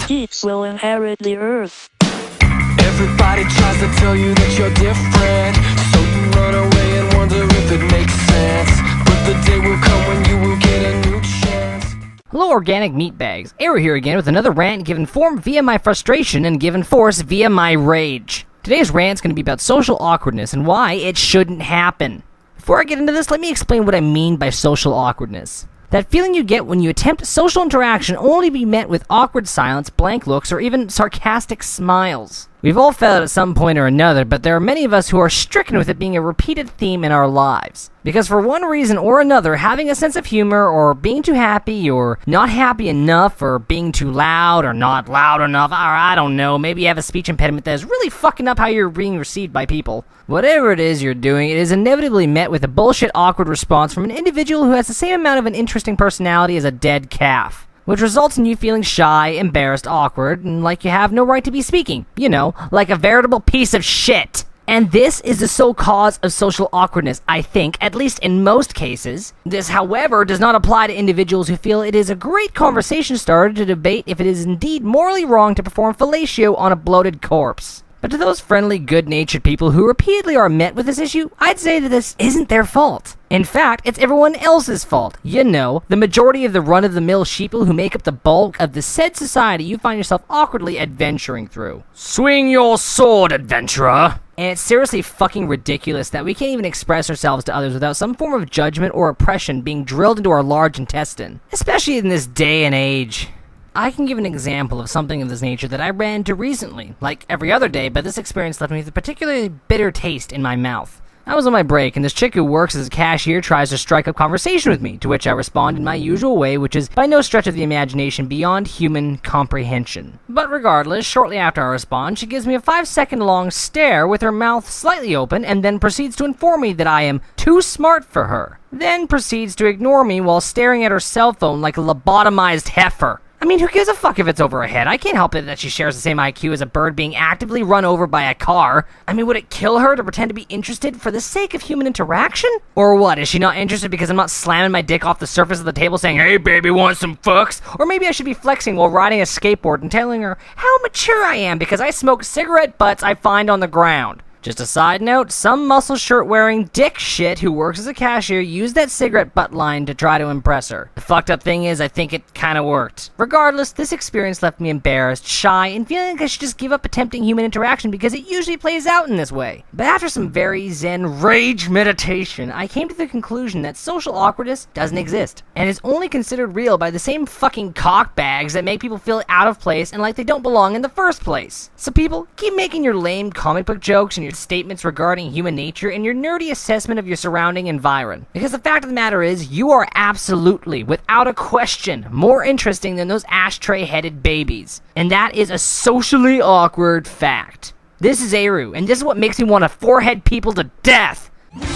Geeks will inherit the earth. Everybody tries to tell you that you're different, so you run away and wonder if it makes sense. But the day will come when you will get a new chance. Hello, organic meatbags. Arrow here again with another rant given form via my frustration and given force via my rage. Today's rant's going to be about social awkwardness and why it shouldn't happen. Before I get into this, let me explain what I mean by social awkwardness. That feeling you get when you attempt social interaction only to be met with awkward silence, blank looks, or even sarcastic smiles. We've all felt it at some point or another, but there are many of us who are stricken with it being a repeated theme in our lives. Because for one reason or another, having a sense of humor, or being too happy, or not happy enough, or being too loud, or not loud enough, or I don't know, maybe you have a speech impediment that is really fucking up how you're being received by people. Whatever it is you're doing, it is inevitably met with a bullshit awkward response from an individual who has the same amount of an interesting personality as a dead calf. Which results in you feeling shy, embarrassed, awkward, and like you have no right to be speaking. You know, like a veritable piece of shit. And this is the sole cause of social awkwardness, I think, at least in most cases. This, however, does not apply to individuals who feel it is a great conversation starter to debate if it is indeed morally wrong to perform fellatio on a bloated corpse. But to those friendly, good-natured people who repeatedly are met with this issue, I'd say that this isn't their fault. In fact, it's everyone else's fault. You know, the majority of the run-of-the-mill sheeple who make up the bulk of the said society you find yourself awkwardly adventuring through. Swing your sword, adventurer! And it's seriously fucking ridiculous that we can't even express ourselves to others without some form of judgment or oppression being drilled into our large intestine. Especially in this day and age. I can give an example of something of this nature that I ran into recently, like every other day, but this experience left me with a particularly bitter taste in my mouth. I was on my break, and this chick who works as a cashier tries to strike up conversation with me, to which I respond in my usual way, which is by no stretch of the imagination beyond human comprehension. But regardless, shortly after I respond, she gives me a 5-second long stare with her mouth slightly open, and then proceeds to inform me that I am too smart for her. Then proceeds to ignore me while staring at her cell phone like a lobotomized heifer. I mean, who gives a fuck if it's over her head? I can't help it that she shares the same IQ as a bird being actively run over by a car. I mean, would it kill her to pretend to be interested for the sake of human interaction? Or what, is she not interested because I'm not slamming my dick off the surface of the table saying, "Hey baby, want some fucks?" Or maybe I should be flexing while riding a skateboard and telling her how mature I am because I smoke cigarette butts I find on the ground. Just a side note, some muscle shirt wearing dick shit who works as a cashier used that cigarette butt line to try to impress her. The fucked up thing is, I think it kinda worked. Regardless, this experience left me embarrassed, shy, and feeling like I should just give up attempting human interaction because it usually plays out in this way. But after some very zen rage meditation, I came to the conclusion that social awkwardness doesn't exist, and is only considered real by the same fucking cockbags that make people feel out of place and like they don't belong in the first place. So people, keep making your lame comic book jokes and your statements regarding human nature and your nerdy assessment of your surrounding environment. Because the fact of the matter is, you are absolutely, without a question, more interesting than those ashtray-headed babies. And that is a socially awkward fact. This is Eru, and this is what makes me want to forehead people to death. The ones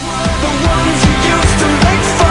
who used to make fun